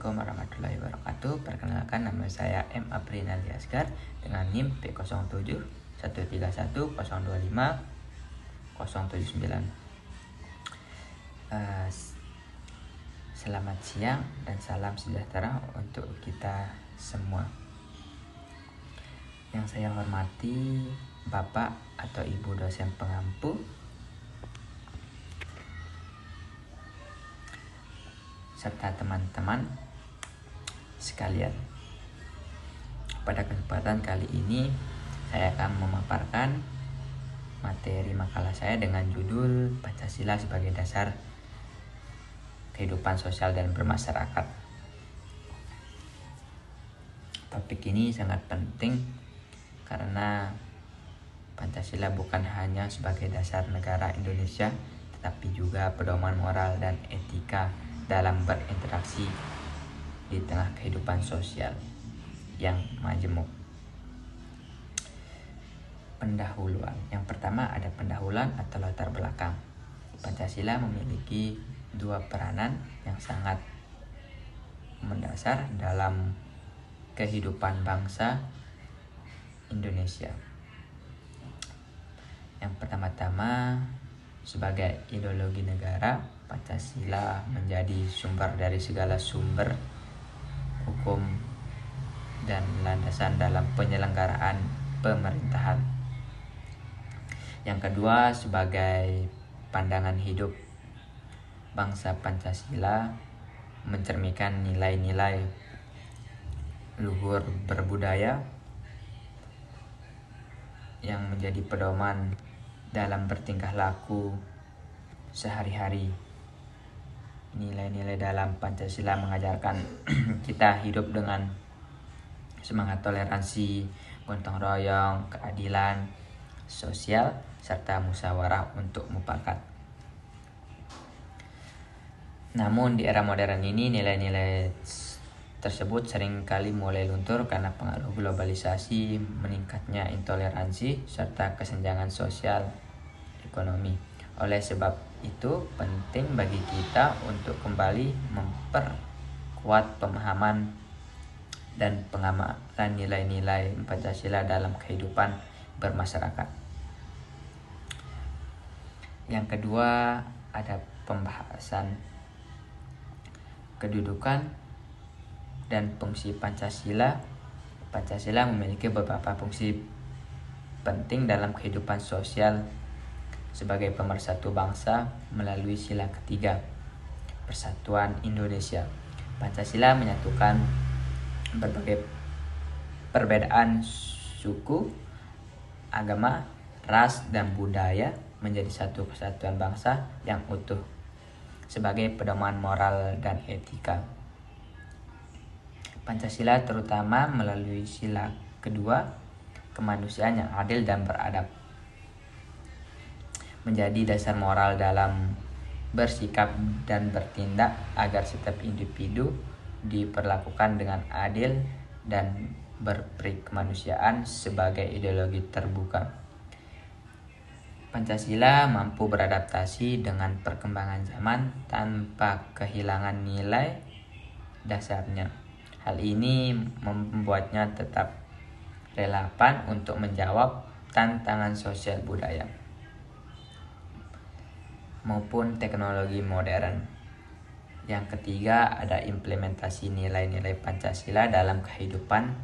Assalamualaikum warahmatullahi wabarakatuh. Perkenalkan, nama saya M. Aprinali Asgar dengan NIM P07 131 025 079. Selamat siang dan salam sejahtera untuk kita semua. Yang saya hormati Bapak atau Ibu dosen pengampu, serta teman-teman sekalian. Pada kesempatan kali ini saya akan memaparkan materi makalah saya dengan judul Pancasila sebagai Dasar Kehidupan Sosial dan Bermasyarakat. Topik ini sangat penting karena Pancasila bukan hanya sebagai dasar negara Indonesia, tetapi juga pedoman moral dan etika dalam berinteraksi di tengah kehidupan sosial yang majemuk. Pendahuluan. Yang pertama ada pendahuluan atau latar belakang. Pancasila memiliki dua peranan yang sangat mendasar dalam kehidupan bangsa Indonesia. Yang pertama-tama, sebagai ideologi negara, Pancasila menjadi sumber dari segala sumber hukum dan landasan dalam penyelenggaraan pemerintahan. Yang kedua, sebagai pandangan hidup bangsa, Pancasila mencerminkan nilai-nilai luhur berbudaya yang menjadi pedoman dalam bertingkah laku sehari-hari. Nilai-nilai dalam Pancasila mengajarkan kita hidup dengan semangat toleransi, gotong royong, keadilan sosial, serta musyawarah untuk mufakat. Namun di era modern ini nilai-nilai tersebut seringkali mulai luntur karena pengaruh globalisasi, meningkatnya intoleransi, serta kesenjangan sosial ekonomi. Oleh sebab itu penting bagi kita untuk kembali memperkuat pemahaman dan pengamalan nilai-nilai Pancasila dalam kehidupan bermasyarakat. Yang kedua ada pembahasan kedudukan dan fungsi Pancasila. Pancasila memiliki beberapa fungsi penting dalam kehidupan sosial sebagai pemersatu bangsa melalui sila ketiga, Persatuan Indonesia. Pancasila menyatukan berbagai perbedaan suku, agama, ras, dan budaya menjadi satu kesatuan bangsa yang utuh sebagai pedoman moral dan etika. Pancasila terutama melalui sila kedua, kemanusiaan yang adil dan beradab, menjadi dasar moral dalam bersikap dan bertindak agar setiap individu diperlakukan dengan adil dan berperi kemanusiaan sebagai ideologi terbuka. Pancasila mampu beradaptasi dengan perkembangan zaman tanpa kehilangan nilai dasarnya. Hal ini membuatnya tetap relevan untuk menjawab tantangan sosial budaya maupun teknologi modern. Yang ketiga ada implementasi nilai-nilai Pancasila dalam kehidupan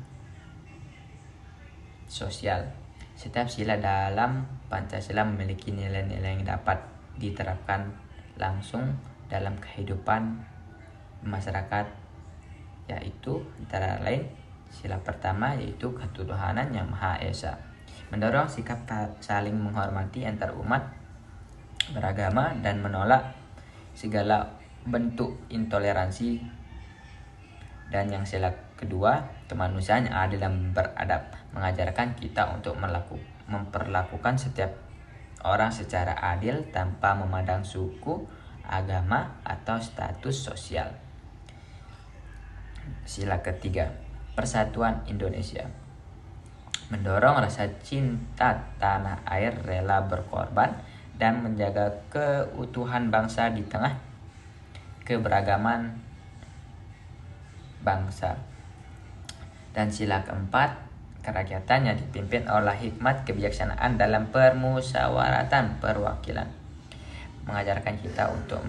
sosial. Setiap sila dalam Pancasila memiliki nilai-nilai yang dapat diterapkan langsung dalam kehidupan masyarakat, yaitu antara lain sila pertama yaitu ketuhanan yang Maha Esa, mendorong sikap saling menghormati antar umat beragama dan menolak segala bentuk intoleransi. Dan yang sila kedua, kemanusiaan yang adil dan beradab, mengajarkan kita untuk memperlakukan setiap orang secara adil tanpa memandang suku, agama, atau status sosial. Sila ketiga, Persatuan Indonesia, mendorong rasa cinta tanah air, rela berkorban dan menjaga keutuhan bangsa di tengah keberagaman bangsa. Dan sila keempat, kerakyatan yang dipimpin oleh hikmat kebijaksanaan dalam permusyawaratan perwakilan, mengajarkan kita untuk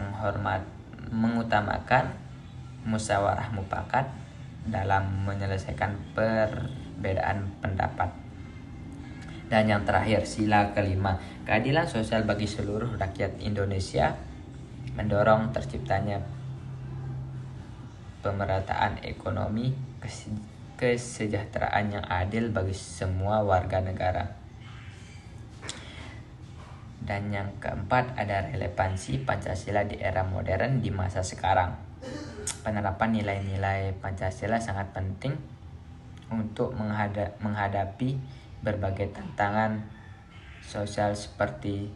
mengutamakan musyawarah mufakat dalam menyelesaikan perbedaan pendapat. Dan yang terakhir, sila kelima, keadilan sosial bagi seluruh rakyat Indonesia, mendorong terciptanya pemerataan ekonomi, kesejahteraan yang adil bagi semua warga negara. Dan yang keempat, ada relevansi Pancasila di era modern di masa sekarang. Penerapan nilai-nilai Pancasila sangat penting untuk menghadapi berbagai tantangan sosial seperti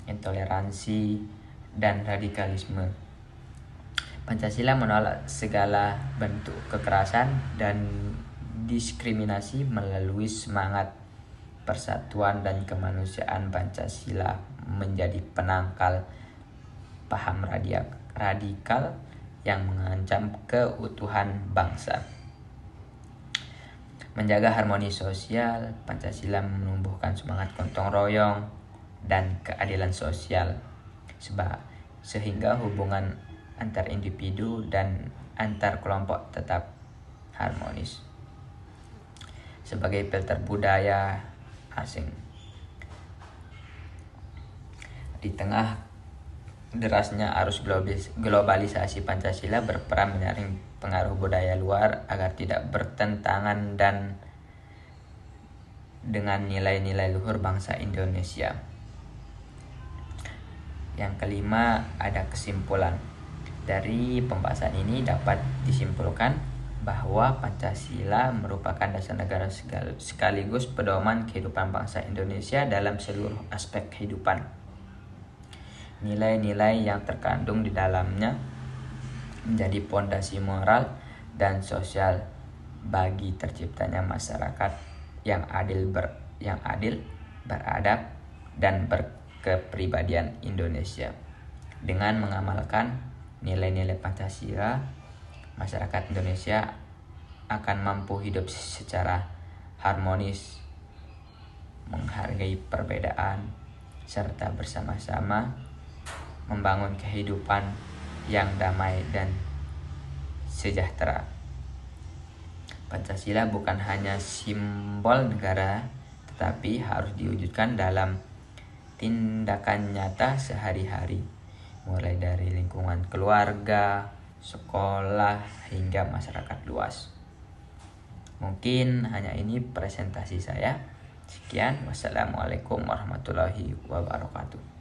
intoleransi dan radikalisme. Pancasila menolak segala bentuk kekerasan dan diskriminasi melalui semangat persatuan dan kemanusiaan. Pancasila menjadi penangkal paham radikal yang mengancam keutuhan bangsa. Menjaga harmoni sosial, Pancasila menumbuhkan semangat gotong royong dan keadilan sosial, sehingga hubungan antar individu dan antar kelompok tetap harmonis. Sebagai filter budaya asing, di tengah derasnya arus globalisasi, Pancasila berperan menyaring pengaruh budaya luar agar tidak bertentangan dan dengan nilai-nilai luhur bangsa Indonesia. Yang kelima, ada kesimpulan. Dari pembahasan ini dapat disimpulkan bahwa Pancasila merupakan dasar negara sekaligus pedoman kehidupan bangsa Indonesia dalam seluruh aspek kehidupan. Nilai-nilai yang terkandung di dalamnya menjadi pondasi moral dan sosial bagi terciptanya masyarakat yang adil, beradab, dan berkepribadian Indonesia. Dengan mengamalkan nilai-nilai Pancasila, masyarakat Indonesia akan mampu hidup secara harmonis, menghargai perbedaan, serta bersama-sama membangun kehidupan yang damai dan sejahtera. Pancasila bukan hanya simbol negara, tetapi harus diwujudkan dalam tindakan nyata sehari-hari, mulai dari lingkungan keluarga, sekolah, hingga masyarakat luas. Mungkin hanya ini presentasi saya. Sekian, wassalamualaikum warahmatullahi wabarakatuh.